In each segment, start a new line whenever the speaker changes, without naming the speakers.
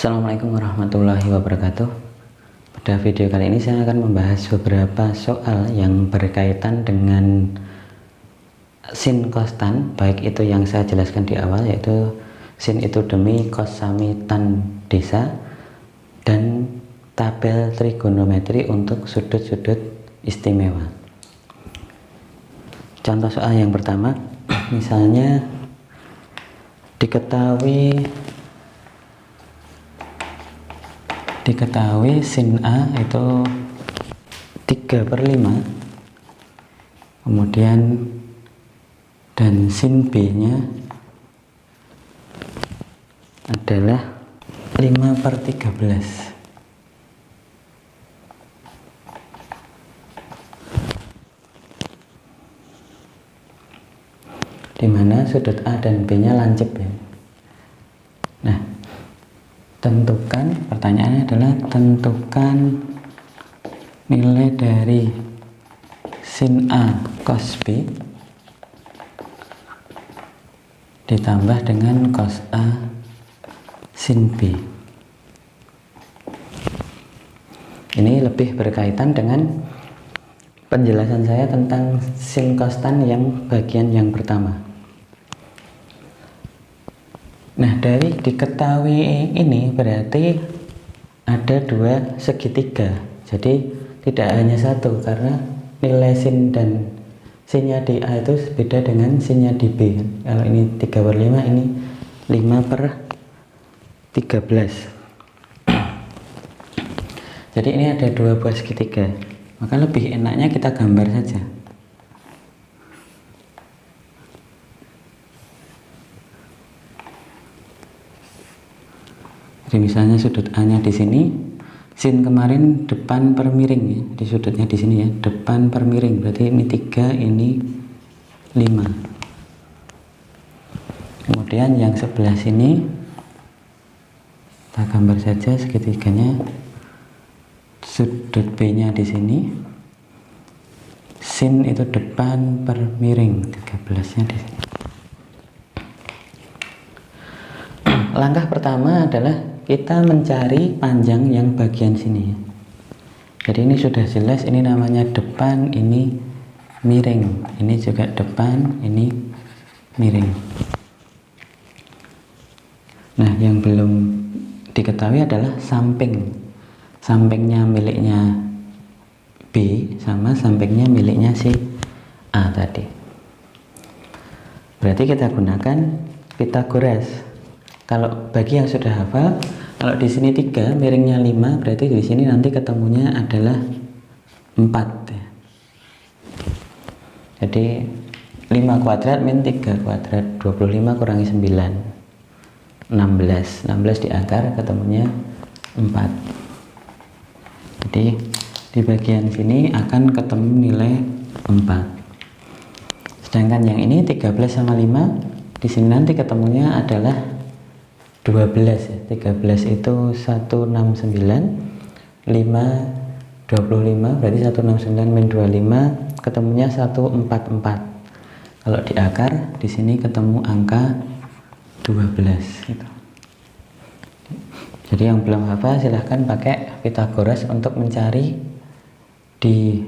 Assalamualaikum warahmatullahi wabarakatuh. Pada video kali ini saya akan membahas beberapa soal yang berkaitan dengan sin konstan, baik itu yang saya jelaskan di awal, yaitu sin itu demi, kos sami, tan desa, dan tabel trigonometri untuk sudut-sudut istimewa. Contoh soal yang pertama, misalnya diketahui sin A itu 3/5, kemudian dan sin B nya adalah 5/13. Dimana sudut A dan B nya lancip ya. Nah, pertanyaannya adalah tentukan nilai dari sin A cos B ditambah dengan cos A sin B. Ini lebih berkaitan dengan penjelasan saya tentang sin konstan yang bagian yang pertama. Nah, dari diketahui ini berarti ada dua segitiga, jadi tidak hanya satu, karena nilai sin dan sinnya di A itu beda dengan sinnya di B. Kalau ini 3/5, ini 5/13. Jadi ini ada dua buah segitiga, maka lebih enaknya kita gambar saja. Jadi misalnya sudut A nya di sini, sin kemarin depan per miring ya, di sudutnya di sini ya, depan per miring, berarti ini 3, ini 5. Kemudian yang sebelah sini kita gambar saja segitiganya, sudut B nya di sini, sin itu depan per miring, 13 nya di sini. Langkah pertama adalah kita mencari panjang yang bagian sini. Jadi ini sudah jelas, ini namanya depan, ini miring, ini juga depan, ini miring. Nah, yang belum diketahui adalah samping. Sampingnya miliknya B sama sampingnya miliknya si A tadi. Berarti kita gunakan Pythagoras. Kalau bagi yang sudah hafal, kalau di sini 3, miringnya 5, berarti di sini nanti ketemunya adalah 4 ya. Jadi 5 kuadrat min 3 kuadrat, 25 kurangi 9, 16 di akar, ketemunya 4. Jadi di bagian sini akan ketemu nilai 4. Sedangkan yang ini 13 sama 5, di sini nanti ketemunya adalah 12 ya. 13 itu 169, 5 25, berarti 169 min 25 ketemunya 144. Kalau di akar di sini ketemu angka 12 gitu. Jadi yang belum hafal silahkan pakai Pythagoras untuk mencari di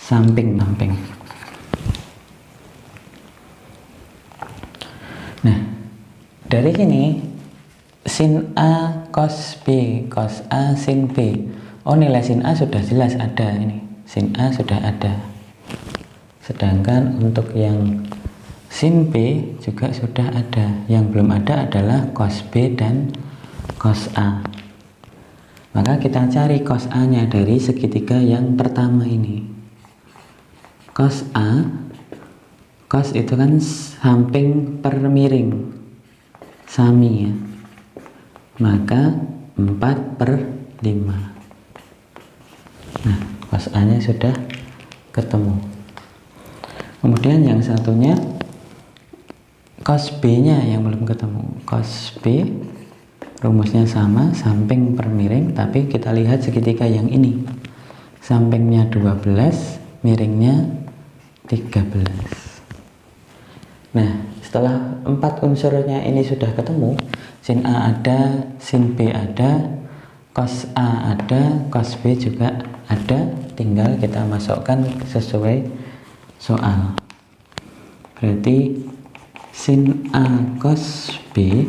samping. Nah, dari sini sin A cos B, cos A sin B. Oh, nilai sin A sudah jelas ada ini. Sin A sudah ada. Sedangkan untuk yang sin B juga sudah ada. Yang belum ada adalah cos B dan cos A. Maka kita cari cos A-nya dari segitiga yang pertama ini. Cos A, cos itu kan samping per miring, sami ya, maka 4/5. Nah, cos A nya sudah ketemu. Kemudian yang satunya cos B nya yang belum ketemu. Cos B rumusnya sama, samping per miring, tapi kita lihat segitiga yang ini, sampingnya 12, miringnya 13. Nah, setelah 4 unsurnya ini sudah ketemu, sin A ada, sin B ada, cos A ada, cos B juga ada, tinggal kita masukkan sesuai soal. Berarti sin A cos B,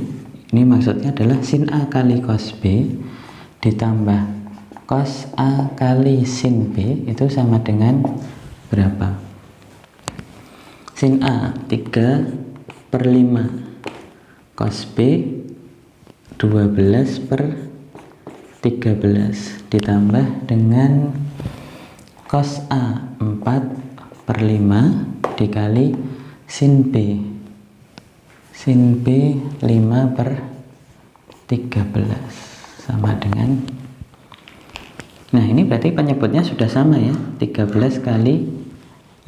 ini maksudnya adalah sin A kali cos B ditambah cos A kali sin B itu sama dengan berapa? Sin A 3/5, cos B 12/13 ditambah dengan cos A 4/5 dikali sin B 5/13 sama dengan, nah ini berarti penyebutnya sudah sama ya, 13 kali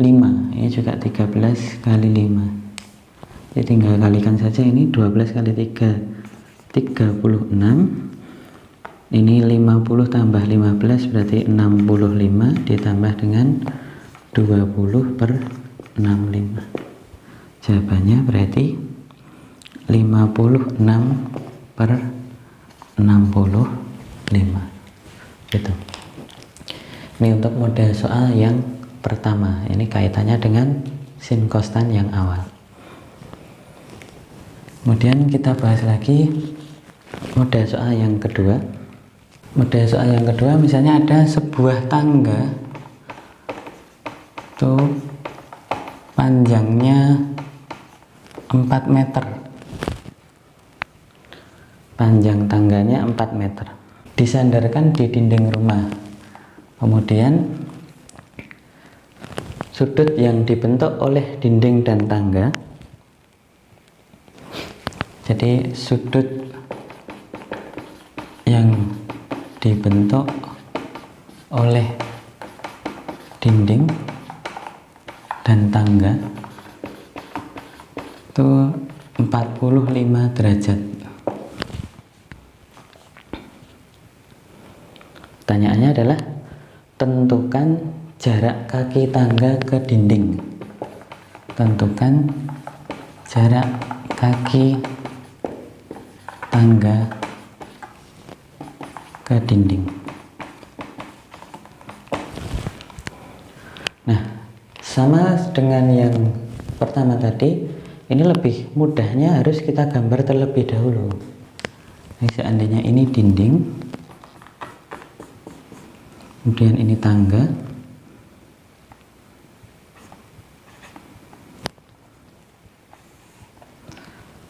5, ini juga 13 kali 5, jadi tinggal kalikan saja, ini 12 kali 3 36, ini 50 tambah 15 berarti 65 ditambah dengan 20/65, jawabannya berarti 56/65 gitu. Ini untuk model soal yang pertama, ini kaitannya dengan sin konstan yang awal. Kemudian kita bahas lagi model soal yang kedua. Model soal yang kedua misalnya ada sebuah tangga tuh panjangnya 4 meter, panjang tangganya 4 meter, disandarkan di dinding rumah. Kemudian sudut yang dibentuk oleh dinding dan tangga, jadi sudut yang dibentuk oleh dinding dan tangga itu 45 derajat. Pertanyaannya adalah tentukan jarak kaki tangga ke dinding. Tentukan jarak kaki tangga ke dinding. Nah, sama dengan yang pertama tadi, ini lebih mudahnya harus kita gambar terlebih dahulu. Ini seandainya ini dinding, kemudian ini tangga,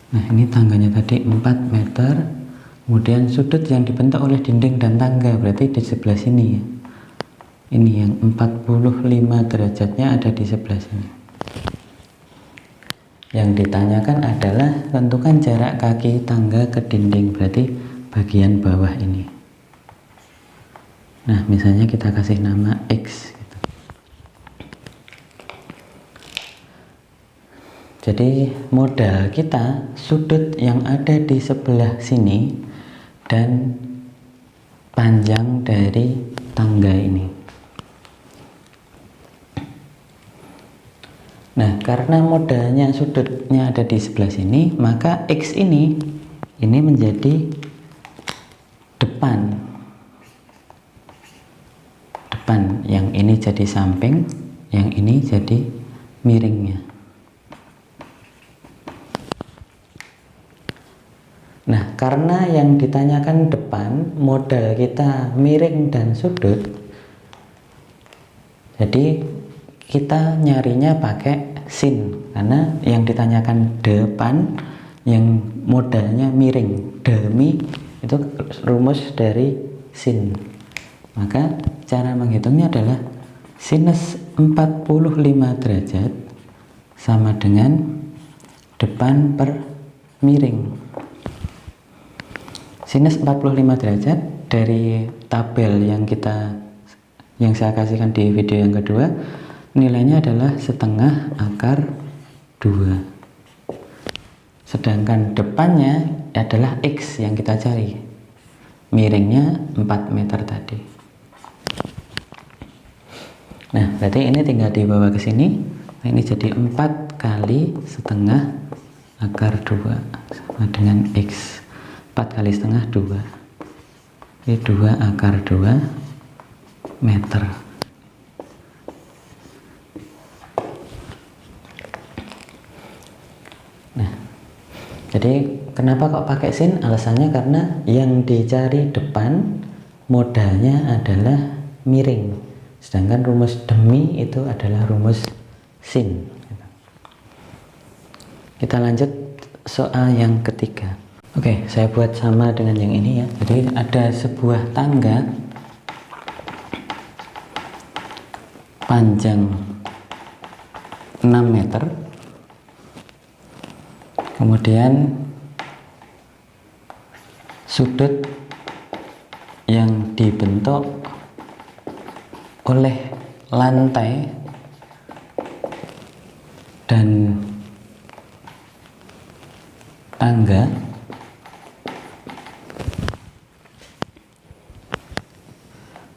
nah ini tangganya tadi 4 meter, kemudian sudut yang dibentuk oleh dinding dan tangga berarti di sebelah sini ya. Ini yang 45 derajatnya ada di sebelah sini. Yang ditanyakan adalah tentukan jarak kaki tangga ke dinding, berarti bagian bawah ini. Nah, misalnya kita kasih nama X gitu. Jadi modal kita sudut yang ada di sebelah sini dan panjang dari tangga ini. Nah, karena modalnya sudutnya ada di sebelah sini, maka X ini menjadi depan. Depan, yang ini jadi samping, yang ini jadi miringnya. Nah, karena yang ditanyakan depan, modal kita miring dan sudut, jadi kita nyarinya pakai sin, karena yang ditanyakan depan, yang modalnya miring, demi itu rumus dari sin. Maka cara menghitungnya adalah sinus 45 derajat sama dengan depan per miring. Sinus 45 derajat dari tabel yang saya kasihkan di video yang kedua, nilainya adalah setengah akar 2. Sedangkan depannya adalah X yang kita cari, miringnya 4 meter tadi. Nah, berarti ini tinggal dibawa ke sini. Nah, ini jadi 4 kali setengah akar 2 sama dengan X. 4 kali setengah 2. Ini 2 akar 2 meter. Nah, jadi kenapa kok pakai sin? Alasannya karena yang dicari depan modalnya adalah miring, sedangkan rumus demi itu adalah rumus sin. Kita lanjut soal yang ketiga. Oke, saya buat sama dengan yang ini ya. Jadi ada sebuah tangga panjang 6 meter, kemudian sudut yang dibentuk oleh lantai dan tangga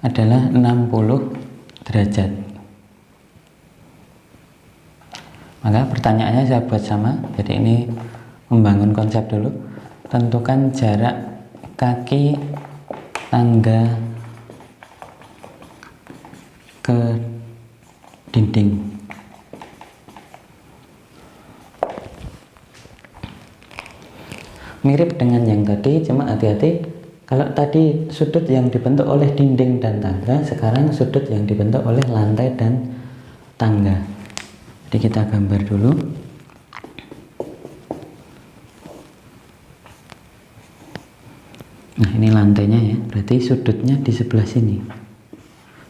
adalah 60 derajat. Maka pertanyaannya saya buat sama. Jadi ini membangun konsep dulu. Tentukan jarak kaki tangga ke dinding. Mirip dengan yang tadi, cuma hati-hati. Kalau tadi sudut yang dibentuk oleh dinding dan tangga, sekarang sudut yang dibentuk oleh lantai dan tangga. Jadi kita gambar dulu. Nah, ini lantainya ya, berarti sudutnya di sebelah sini.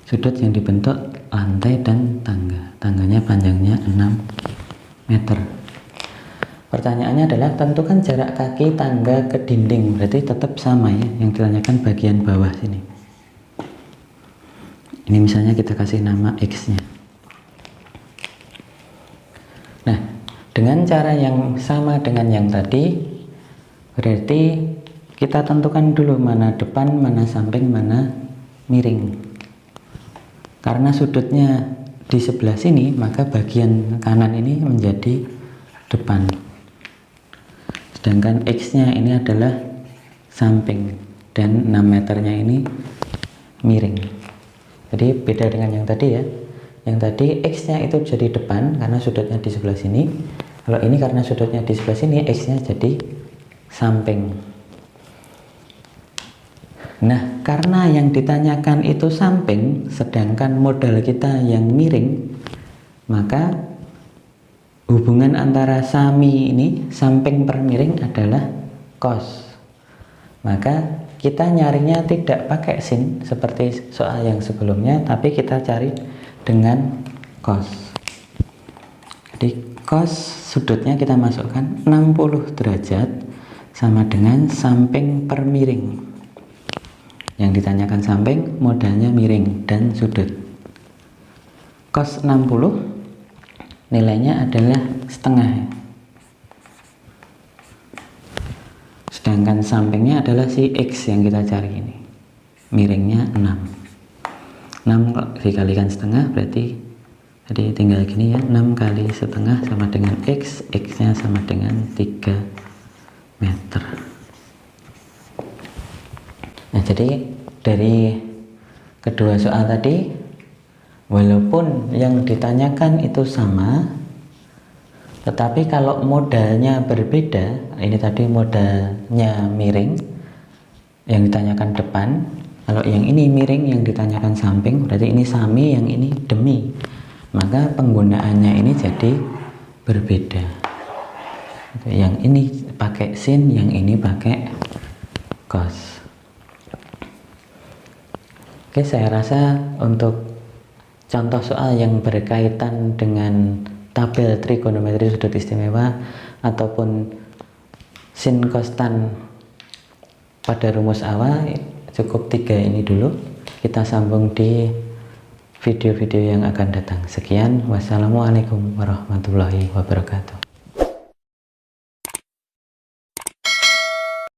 Sudut yang dibentuk lantai dan tangga. Tangganya panjangnya 6 meter. Pertanyaannya adalah tentukan jarak kaki tangga ke dinding. Berarti tetap sama ya, yang ditanyakan bagian bawah sini. Ini misalnya kita kasih nama X-nya. Nah, dengan cara yang sama dengan yang tadi, berarti kita tentukan dulu mana depan, mana samping, mana miring. Karena sudutnya di sebelah sini, maka bagian kanan ini menjadi depan. Sedangkan X-nya ini adalah samping dan 6 meternya ini miring. Jadi beda dengan yang tadi ya. Yang tadi X-nya itu jadi depan karena sudutnya di sebelah sini. Kalau ini karena sudutnya di sebelah sini, X-nya jadi samping. Nah, karena yang ditanyakan itu samping, sedangkan modal kita yang miring, maka hubungan antara sami ini, samping per miring, adalah cos. Maka kita nyarinya tidak pakai sin seperti soal yang sebelumnya, tapi kita cari dengan cos. Jadi cos sudutnya kita masukkan 60 derajat sama dengan samping per miring. Yang ditanyakan samping, modalnya miring dan sudut. Cos 60 nilainya adalah setengah. Sedangkan sampingnya adalah si X yang kita cari ini. Miringnya 6. 6 dikalikan setengah berarti jadi tinggal gini ya, 6 kali setengah sama dengan X. X-nya sama dengan 3 meter. Nah, jadi dari kedua soal tadi, walaupun yang ditanyakan itu sama, tetapi kalau modalnya berbeda, ini tadi modalnya miring, yang ditanyakan depan, kalau yang ini miring, yang ditanyakan samping, berarti ini sami, yang ini demi. Maka penggunaannya ini jadi berbeda. Yang ini pakai sin, yang ini pakai cos. Oke, saya rasa untuk contoh soal yang berkaitan dengan tabel trigonometri sudut istimewa ataupun sin cos tan pada rumus awal cukup 3 ini dulu. Kita sambung di video-video yang akan datang. Sekian, wassalamualaikum warahmatullahi wabarakatuh.